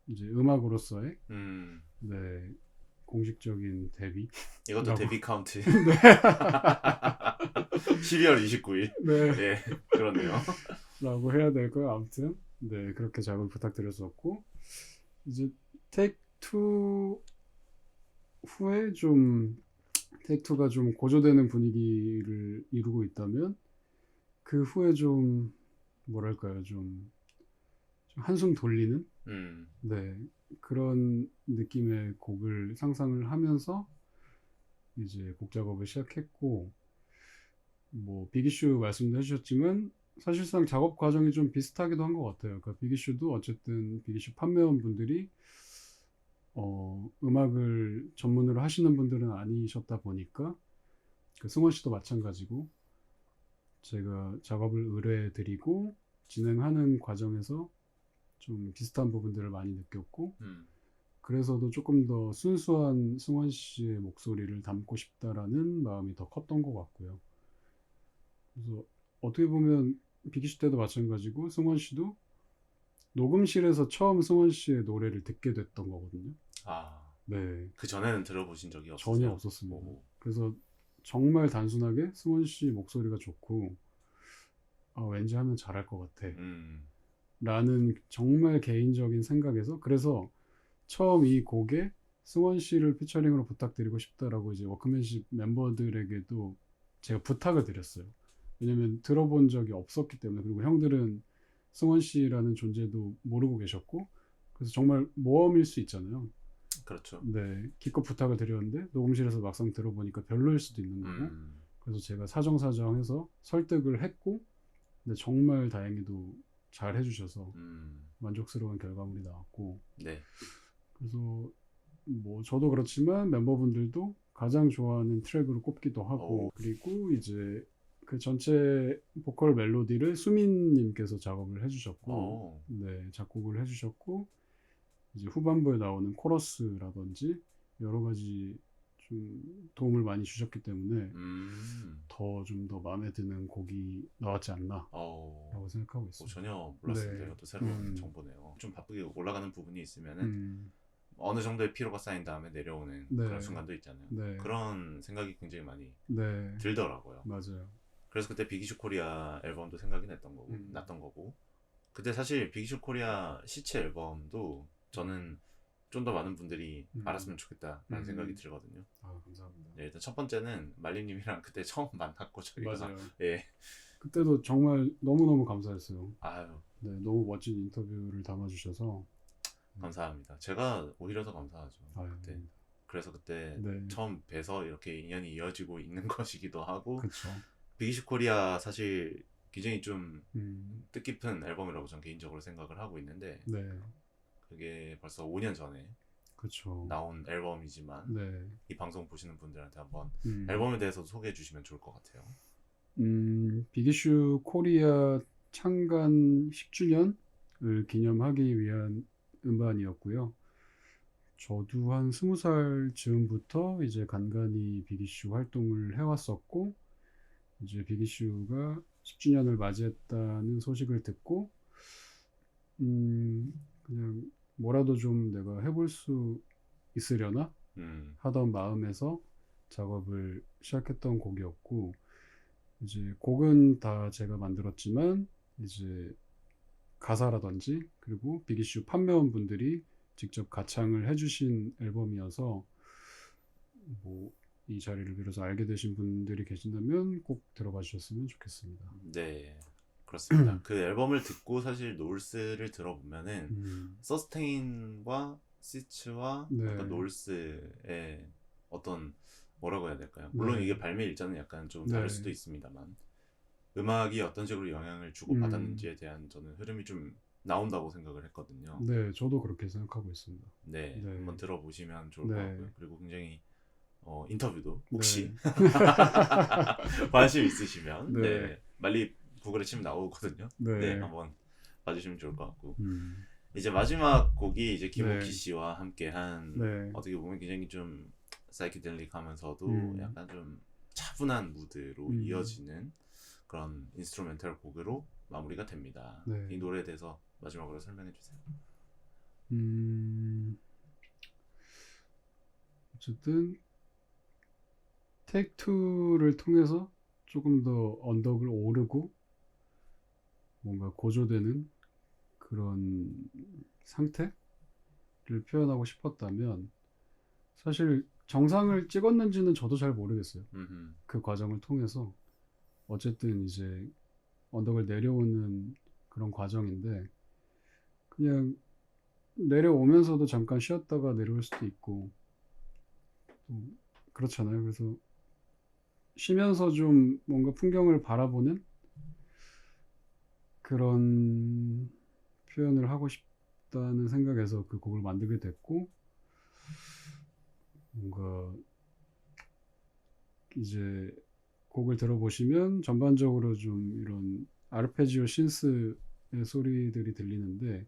이제 음악으로서의 음, 네, 공식적인 이것도 데뷔라고 데뷔 카운트 네, 12월 29일. 네, 예, 그렇네요. 라고 해야 될까요? 아무튼 네 그렇게 작업을 부탁드렸었고 이제 테이크 투 후에 좀 테이크 투가 좀 고조되는 분위기를 이루고 있다면 그 후에 좀 뭐랄까요 좀 한숨 돌리는 음, 네 그런 느낌의 곡을 상상을 하면서 이제 곡 작업을 시작했고 뭐 비기슈 말씀도 해주셨지만 사실상 작업 과정이 좀 비슷하기도 한 것 같아요. 그러니까 비기슈도 어쨌든 비기슈 판매원 분들이 음악을 전문으로 하시는 분들은 아니셨다 보니까 그 승원 씨도 마찬가지고 제가 작업을 의뢰드리고 진행하는 과정에서 좀 비슷한 부분들을 많이 느꼈고 음, 그래서도 조금 더 순수한 승원 씨의 목소리를 담고 싶다라는 마음이 더 컸던 것 같고요. 그래서 어떻게 보면 비기시 때도 마찬가지고 승원 씨도 녹음실에서 처음 승원 씨의 노래를 듣게 됐던 거거든요. 아, 네, 그 전에는 들어보신 적이 전혀 없으세요? 없었습니다. 오, 그래서 정말 단순하게 승원 씨 목소리가 좋고 아, 왠지 하면 잘할 것 같아. 음, 라는 정말 개인적인 생각에서 그래서 처음 이 곡에 승원 씨를 피처링으로 부탁드리고 싶다라고 이제 워크맨십 멤버들에게도 제가 부탁을 드렸어요. 왜냐면 들어본 적이 없었기 때문에 그리고 형들은 승원 씨라는 존재도 모르고 계셨고 그래서 정말 모험일 수 있잖아요. 그렇죠. 네, 기껏 부탁을 드렸는데 녹음실에서 막상 들어보니까 별로일 수도 있는 거고 음, 그래서 제가 사정사정해서 설득을 했고 근데 정말 다행히도 잘 해주셔서 만족스러운 결과물이 나왔고 네. 그래서 뭐 저도 그렇지만 멤버분들도 가장 좋아하는 트랙으로 꼽기도 오, 하고 그리고 이제 그 전체 보컬 멜로디를 수민님께서 작업을 해주셨고 오, 네 작곡을 해주셨고 이제 후반부에 나오는 코러스라든지 여러 가지 좀 도움을 많이 주셨기 때문에 좀 더 마음에 드는 곡이 나왔지 않나라고 생각하고 있습니다. 전혀 몰랐습니다. 네. 이것도 새로운 정보네요. 좀 바쁘게 올라가는 부분이 있으면은 어느 정도의 피로가 쌓인 다음에 내려오는 네. 그런 순간도 있잖아요. 네. 그런 생각이 굉장히 많이 네. 들더라고요. 맞아요. 그래서 그때 비기슈 코리아 앨범도 생각이 났던 거고 그때 사실 비기슈 코리아 시체 앨범도 저는 좀 더 많은 분들이 알았으면 좋겠다라는 생각이 들거든요. 아, 감사합니다. 네, 일단 첫 번째는 말림님이랑 그때 처음 만났고 저희가 맞아요. 예. 그때도 정말 너무너무 감사했어요. 아유, 네, 너무 멋진 인터뷰를 담아주셔서 감사합니다. 제가 오히려 더 감사하죠. 아유, 그때. 그래서 그때 네. 처음 뵈서 이렇게 인연이 이어지고 있는 것이기도 하고 그쵸. 비기슈 코리아 사실 굉장히 좀 음, 뜻깊은 앨범이라고 저는 개인적으로 생각을 하고 있는데 네, 그게 벌써 5년 전에 그쵸. 나온 앨범이지만 네. 이 방송 보시는 분들한테 한번 음, 앨범에 대해서 소개해 주시면 좋을 것 같아요. 비기슈 코리아 창간 10주년을 기념하기 위한 음반이었고요. 저도 한 20살 즈음부터 이제 간간히 비기슈 활동을 해왔었고, 이제 비기슈가 10주년을 맞이했다는 소식을 듣고, 그냥 뭐라도 좀 내가 해볼 수 있으려나 하던 마음에서 작업을 시작했던 곡이었고, 이제 곡은 다 제가 만들었지만 이제 가사라든지 그리고 비기슈 판매원분들이 직접 가창을 해주신 앨범이어서 뭐 이 자리를 빌어서 알게 되신 분들이 계신다면 꼭 들어봐 주셨으면 좋겠습니다. 네, 그렇습니다. 그 앨범을 듣고 사실 노을스를 들어보면은 서스테인과 시츠와 네. 약간 노을스의 어떤 뭐라고 해야 될까요? 물론 네. 이게 발매 일자는 약간 좀 다를 네. 수도 있습니다만 음악이 어떤 식으로 영향을 주고 받았는지에 대한 저는 흐름이 좀 나온다고 생각을 했거든요. 네, 저도 그렇게 생각하고 있습니다. 네, 네. 한번 들어보시면 좋을 것 네. 같고요. 그리고 굉장히 인터뷰도 네. 혹시 관심 있으시면 네. 네, 말리 구글에 치면 나오거든요. 네. 네, 한번 봐주시면 좋을 것 같고 네. 이제 마지막 곡이 이제 김오키 네. 씨와 함께한 네. 어떻게 보면 굉장히 좀 사이키델릭하면서도 약간 좀 차분한 무드로 이어지는 그런 인스트루멘탈 곡으로 마무리가 됩니다. 네. 이 노래에 대해서 마지막으로 설명해 주세요. 어쨌든 테이크 2를 통해서 조금 더 언덕을 오르고 뭔가 고조되는 그런 상태를 표현하고 싶었다면 사실 정상을 찍었는지는 저도 잘 모르겠어요. 그 과정을 통해서 어쨌든 이제 언덕을 내려오는 그런 과정인데 그냥 내려오면서도 잠깐 쉬었다가 내려올 수도 있고 그렇잖아요. 그래서 쉬면서 좀 뭔가 풍경을 바라보는 그런 표현을 하고 싶다는 생각에서 그 곡을 만들게 됐고 뭔가 이제 곡을 들어보시면 전반적으로 좀 이런 아르페지오 신스의 소리들이 들리는데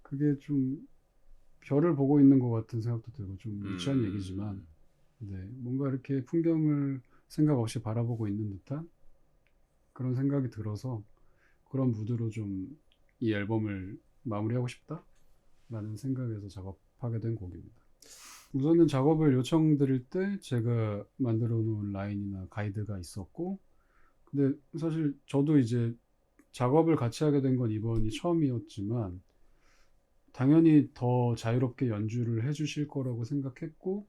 그게 좀 별을 보고 있는 것 같은 생각도 들고 좀 유치한 얘기지만 네, 뭔가 이렇게 풍경을 생각 없이 바라보고 있는 듯한 그런 생각이 들어서 그런 무드로 좀 이 앨범을 마무리하고 싶다라는 생각에서 작업하게 된 곡입니다. 우선은 작업을 요청드릴 때 제가 만들어 놓은 라인이나 가이드가 있었고 근데 사실 저도 이제 작업을 같이 하게 된 건 이번이 처음이었지만 당연히 더 자유롭게 연주를 해주실 거라고 생각했고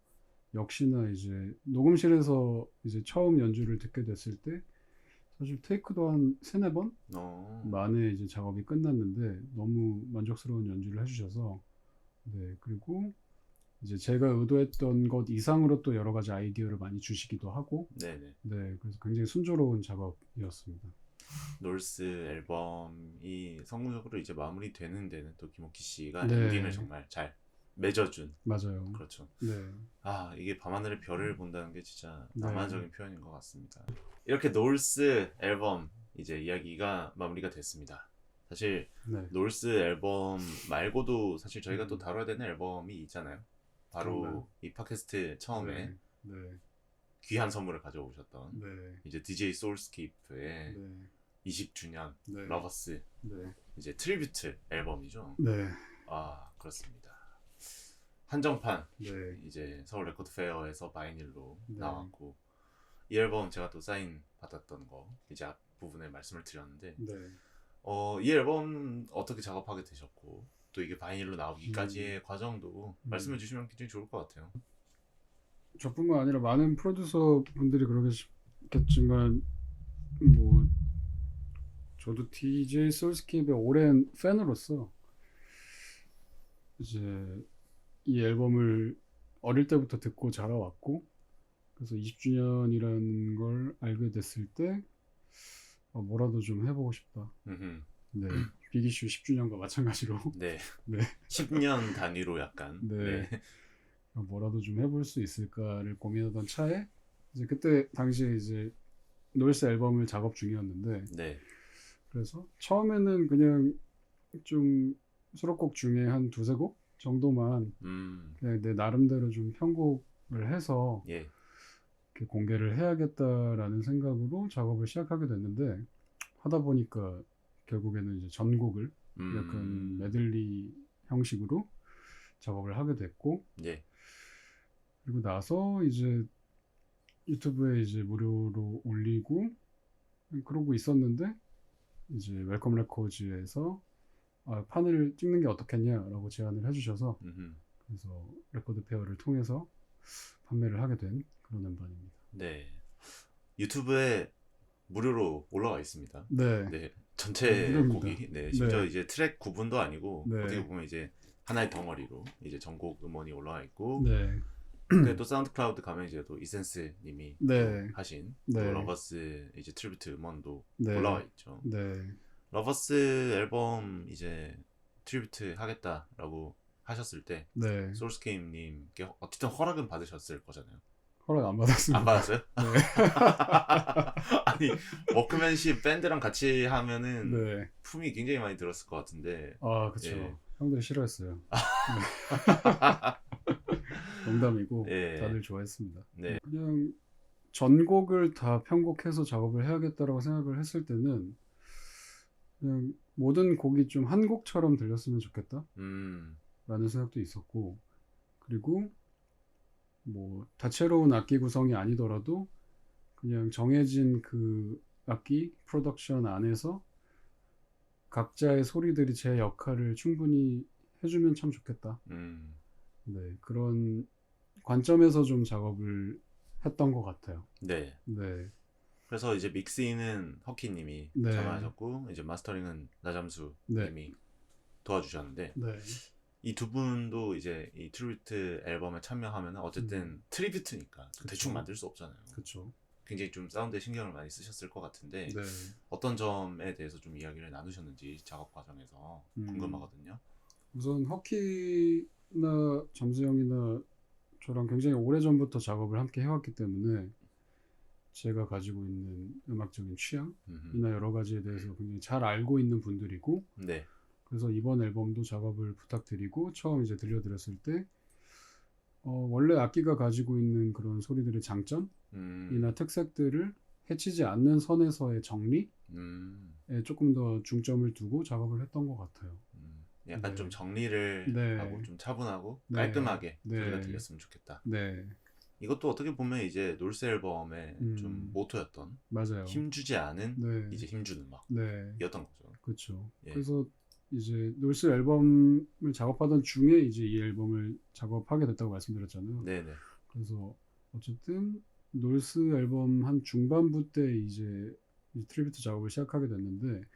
역시나 이제 녹음실에서 이제 처음 연주를 듣게 됐을 때 사실 테이크도 한 3-4번 만에 이제 작업이 끝났는데 너무 만족스러운 연주를 해주셔서 네 그리고 이제 제가 의도했던 것 이상으로 또 여러 가지 아이디어를 많이 주시기도 하고 네네. 네 그래서 굉장히 순조로운 작업이었습니다. 놀스 앨범이 성공적으로 이제 마무리되는 데는 또 김오키 씨가 네. 엔딩을 정말 잘 맺어준 맞아요. 그렇죠. 네. 이게 밤하늘의 별을 본다는 게 진짜 네. 낭만적인 표현인 것 같습니다. 이렇게 놀스 앨범 이제 이야기가 마무리가 됐습니다. 사실 네. 놀스 앨범 말고도 사실 저희가 또 음. 다뤄야 되는 앨범이 있잖아요. 바로 그런가요? 이 팟캐스트 처음에 네. 네. 귀한 선물을 가져오셨던 네. 이제 DJ 소울스케이프의 네. 20주년 네. 러버스 네. 이제 트리뷰트 앨범이죠. 네. 아, 그렇습니다. 한정판 네. 이제 서울 레코드 페어에서 바이닐로 네. 나왔고, 이 앨범 제가 또 사인 받았던 거 이제 앞 부분에 말씀을 드렸는데, 네. 이 앨범 어떻게 작업하게 되셨고 또 이게 바이닐로 나오기까지의 과정도 말씀해 주시면 굉장히 좋을 것 같아요. 저뿐만 아니라 많은 프로듀서 분들이 그러겠지만 뭐 저도 DJ 소울스케이프의 오랜 팬으로서 이제 이 앨범을 어릴 때부터 듣고 자라왔고, 그래서 20주년이라는 걸 알게 됐을 때 뭐라도 좀 해보고 싶다. 네, 빅이슈 10주년과 마찬가지로 네. 네. 10년 단위로 약간. 네. 뭐라도 좀 해볼 수 있을까를 고민하던 차에 이제 그때 당시에 이제 놀스 앨범을 작업 중이었는데, 네. 그래서 처음에는 그냥 좀 수록곡 중에 한 두세 곡 정도만 그냥 내 나름대로 좀 편곡을 해서 예. 이렇게 공개를 해야겠다라는 생각으로 작업을 시작하게 됐는데, 하다 보니까 결국에는 이제 전곡을 약간 메들리 형식으로 작업을 하게 됐고, 예. 그리고 나서 이제 유튜브에 이제 무료로 올리고 그러고 있었는데, 이제 웰컴 레코드에서 판을 찍는 게 어떻겠냐라고 제안을 해주셔서 그래서 레코드 페어를 통해서 판매를 하게 된 그런 음반입니다. 네. 유튜브에 무료로 올라와 있습니다. 네. 네. 전체 무료입니다. 곡이 심지어 네. 이제 트랙 구분도 아니고 네. 어떻게 보면 이제 하나의 덩어리로 이제 전곡 음원이 올라와 있고, 네. 근데 또 사운드 클라우드 가면 이제 또 이센스 님이 네. 하신 네. 또 러버스 이제 트리뷰트 음원도 네. 올라와 있죠. 네. 러버스 앨범 이제 트리뷰트 하겠다라고 하셨을 때 네. 소울스케임 님께 어쨌든 허락은 받으셨을 거잖아요. 허락 안 받았습니다. 안 받았어요? 네. 아니, 워크맨십 밴드랑 같이 하면은 네. 품이 굉장히 많이 들었을 것 같은데. 그쵸. 예. 형들이 싫어했어요. 농담이고 예. 다들 좋아했습니다. 네. 그냥 전곡을 다 편곡해서 작업을 해야겠다라고 생각을 했을 때는 그냥 모든 곡이 좀 한 곡처럼 들렸으면 좋겠다 라는 생각도 있었고, 그리고 뭐 다채로운 악기 구성이 아니더라도 그냥 정해진 그 악기 프로덕션 안에서 각자의 소리들이 제 역할을 충분히 해주면 참 좋겠다. 네, 그런 관점에서 좀 작업을 했던 것 같아요. 네. 네. 그래서 이제 믹스인은 허키님이 네. 참여하셨고, 이제 마스터링은 나잠수님이 도와주셨는데, 네. 이 두 분도 이제 이 트리뷰트 앨범에 참여하면 어쨌든 트리뷰트니까 대충 만들 수 없잖아요. 그렇죠. 굉장히 좀 사운드에 신경을 많이 쓰셨을 것 같은데, 네. 어떤 점에 대해서 좀 이야기를 나누셨는지 작업 과정에서 궁금하거든요. 우선 허키나 잠수형이나 저랑 굉장히 오래전부터 작업을 함께 해왔기 때문에 제가 가지고 있는 음악적인 취향이나 여러 가지에 대해서 굉장히 잘 알고 있는 분들이고, 네. 그래서 이번 앨범도 작업을 부탁드리고 처음 이제 들려드렸을 때 원래 악기가 가지고 있는 그런 소리들의 장점이나 특색들을 해치지 않는 선에서의 정리에 조금 더 중점을 두고 작업을 했던 것 같아요. 약간 네. 좀 정리를 네. 하고 좀 차분하고 네. 깔끔하게 네. 소리가 들렸으면 좋겠다. 네. 이것도 어떻게 보면 이제 놀스 앨범의 좀 모토였던, 맞아요. 힘주지 않은 네. 이제 힘주는 네. 음악이었던 거죠. 그렇죠. 예. 그래서 이제 놀스 앨범을 작업하던 중에 이제 이 앨범을 작업하게 됐다고 말씀드렸잖아요. 네네. 그래서 어쨌든 놀스 앨범 한 중반부 때 이제 트리뷰트 작업을 시작하게 됐는데,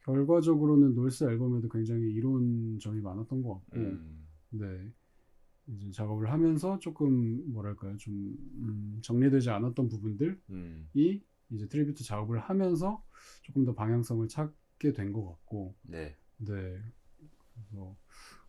결과적으로는 놀스 앨범에도 굉장히 이로운 점이 많았던 것 같고, 네, 이제 작업을 하면서 조금 뭐랄까요, 좀 정리되지 않았던 부분들이 이제 트리뷰트 작업을 하면서 조금 더 방향성을 찾게 된 것 같고, 네. 네, 그래서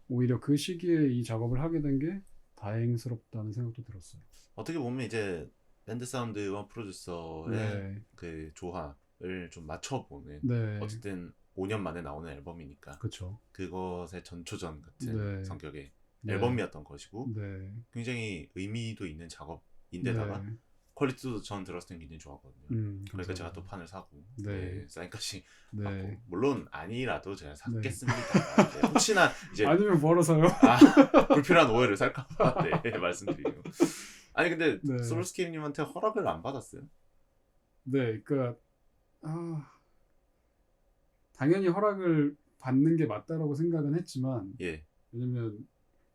오히려 그 시기에 이 작업을 하게 된 게 다행스럽다는 생각도 들었어요. 어떻게 보면 이제 밴드 사운드와 프로듀서의 네. 그 조합을 좀 맞춰보는, 네. 어쨌든 5년 만에 나오는 앨범이니까 그쵸. 그것의 전초전 같은 네. 성격의 네. 앨범이었던 것이고 네. 굉장히 의미도 있는 작업인데다가 네. 퀄리티도 전 들었을 땐 굉장히 좋았거든요. 그러니까 감사합니다. 제가 또 판을 사고 네. 사인까지 네. 받고 물론 아니라도 제가 네. 샀겠습니다. 네, 혹시나 이제 아니면 벌어서요. 불필요한 오해를 살까봐 네, 말씀드리고 아니 근데 네. 솔로스케이프님한테 허락을 안 받았어요? 네, 그러니까 당연히 허락을 받는 게 맞다라고 생각은 했지만 예, 왜냐면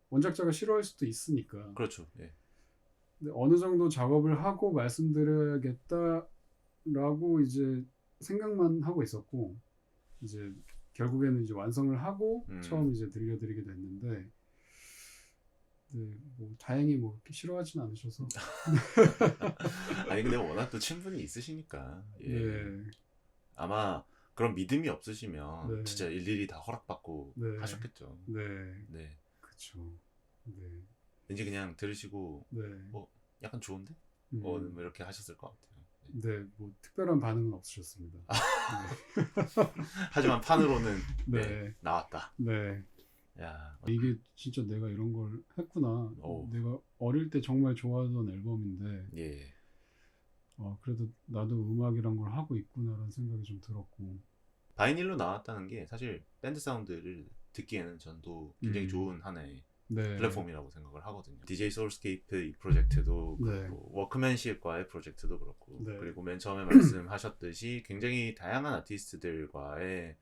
원작자가 싫어할 수도 있으니까. 그렇죠. 예. 근데 어느 정도 작업을 하고 말씀드려야겠다라고 이제 생각만 하고 있었고 이제 결국에는 이제 완성을 하고 처음 이제 들려드리게 됐는데 네, 뭐 다행히 뭐 그렇게 싫어하진 않으셔서 아니 근데 워낙 또 친분이 있으시니까 예. 네, 아마 그런 믿음이 없으시면 네. 진짜 일일이 다 허락받고 네. 하셨겠죠. 네, 네. 그쵸. 네, 왠지 그냥 들으시고 네, 약간 좋은데? 뭐 이렇게 하셨을 것 같아요. 네, 뭐 특별한 반응은 없으셨습니다. 하지만 판으로는 네. 나왔다. 네. 야, 이게 진짜 내가 이런 걸 했구나. 내가 어릴 때 정말 좋아하던 앨범인데, 예. 그래도 나도 음악이란 걸 하고 있구나라는 생각이 좀 들었고. 바이닐로 나왔다는 게 사실 밴드 사운드를 듣기에는 전도 굉장히 좋은 하나의 네. 플랫폼이라고 생각을 하거든요. DJ 소울스케이프 이 프로젝트도 네. 그렇고 워크맨십과의 프로젝트도 그렇고 네. 그리고 맨 처음에 말씀하셨듯이 굉장히 다양한 아티스트들과의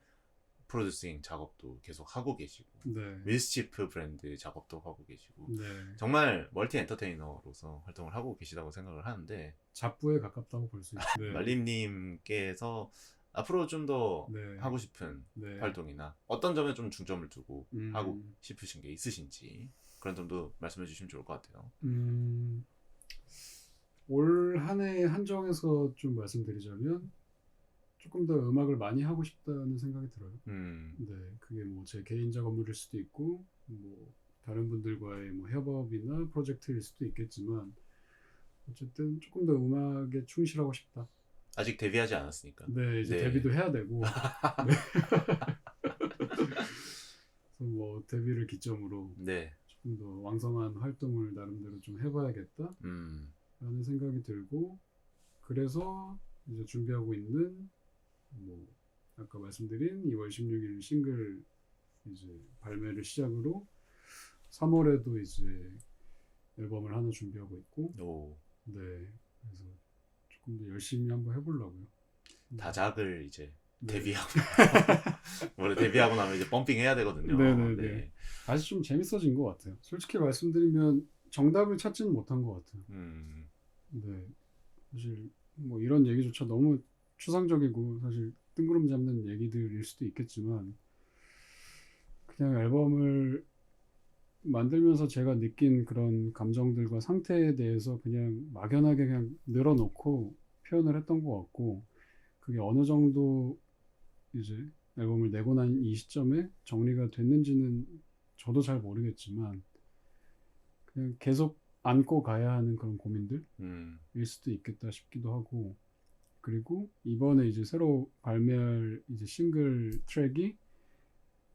프로듀싱 작업도 계속 하고 계시고 네. 밀스치프 브랜드 작업도 하고 계시고 네. 정말 멀티 엔터테이너로서 활동을 하고 계시다고 생각을 하는데 잡부에 가깝다고 볼 수 있어요. 네. 말림님께서 앞으로 좀 더 네. 하고 싶은 네. 활동이나 어떤 점에 좀 중점을 두고 하고 음. 싶으신 게 있으신지 그런 점도 말씀해 주시면 좋을 것 같아요. 올 한 해 한정해서 좀 말씀드리자면 조금 더 음악을 많이 하고 싶다는 생각이 들어요. 네, 그게 뭐 제 개인 작업물일 수도 있고 뭐 다른 분들과의 뭐 협업이나 프로젝트일 수도 있겠지만 어쨌든 조금 더 음악에 충실하고 싶다. 아직 데뷔하지 않았으니까. 네, 이제 네. 데뷔도 해야 되고. 네. 그래서 뭐 데뷔를 기점으로 네. 조금 더 왕성한 활동을 나름대로 좀 해봐야겠다. 라는 생각이 들고 그래서 이제 준비하고 있는 뭐 아까 말씀드린 2월 16일 싱글 이제 발매를 시작으로 3월에도 이제 앨범을 하나 준비하고 있고 네, 그래서 조금 더 열심히 한번 해보려고요. 다작을 이제 네. 데뷔하고 원래 데뷔하고 나면 이제 펌핑 해야 되거든요. 네네네. 네. 다시 좀 재밌어진 것 같아요. 솔직히 말씀드리면 정답을 찾지는 못한 것 같아요. 네, 사실 뭐 이런 얘기조차 너무 추상적이고 사실 뜬구름 잡는 얘기들일 수도 있겠지만 그냥 앨범을 만들면서 제가 느낀 그런 감정들과 상태에 대해서 그냥 막연하게 그냥 늘어놓고 표현을 했던 것 같고 그게 어느 정도 이제 앨범을 내고 난 이 시점에 정리가 됐는지는 저도 잘 모르겠지만 그냥 계속 안고 가야 하는 그런 고민들일 수도 있겠다 싶기도 하고 그리고 이번에 이제 새로 발매할 이제 싱글 트랙이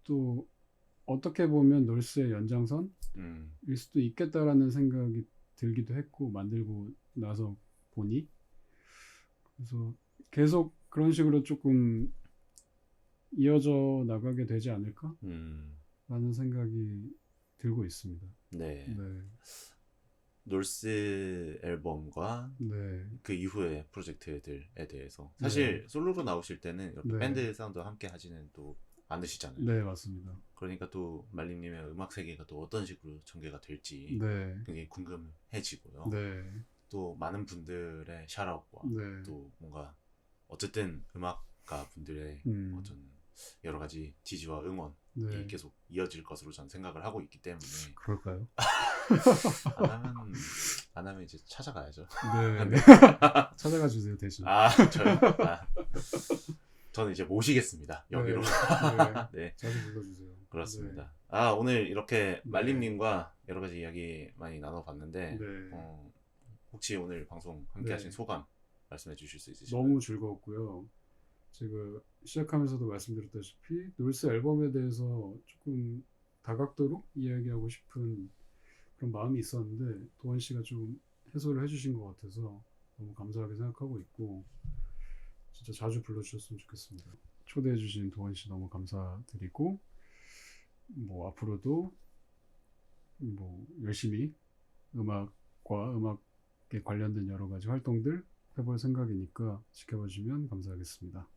또 어떻게 보면 놀스의 연장선일 수도 있겠다라는 생각이 들기도 했고 만들고 나서 보니 그래서 계속 그런 식으로 조금 이어져 나가게 되지 않을까? 라는 생각이 들고 있습니다. 네. 네. 놀스 앨범과 네. 그 이후의 프로젝트들에 대해서 사실 솔로로 나오실 때는 이렇게 밴드 사운드와 함께 하지는 또 않으시잖아요. 네, 맞습니다. 그러니까 또 말림님의 음악 세계가 또 어떤 식으로 전개가 될지 굉장히 궁금해지고요. 또 많은 분들의 샤라웃과 또 뭔가 어쨌든 음악가 분들의 어떤 여러 가지 지지와 응원이 계속 이어질 것으로 저는 생각을 하고 있기 때문에 그럴까요? 안 하면 이제 찾아가야죠. 네. 찾아가 주세요 대신. 저요? 저는 이제 모시겠습니다. 여기로. 네. 자주 불러주세요. 그렇습니다. 오늘 이렇게 말림님과 여러 가지 이야기 많이 나눠봤는데 혹시 오늘 방송 함께 하신 소감 말씀해 주실 수 있으신가요? 너무 즐거웠고요. 제가 시작하면서도 말씀드렸다시피 놀스 앨범에 대해서 조금 다각도로 이야기하고 싶은 그런 마음이 있었는데 도원 씨가 좀 해소를 해주신 것 같아서 너무 감사하게 생각하고 있고 진짜 자주 불러주셨으면 좋겠습니다. 초대해주신 도원 씨 너무 감사드리고 뭐 앞으로도 뭐 열심히 음악과 음악에 관련된 여러 가지 활동들 해볼 생각이니까 지켜봐 주시면 감사하겠습니다.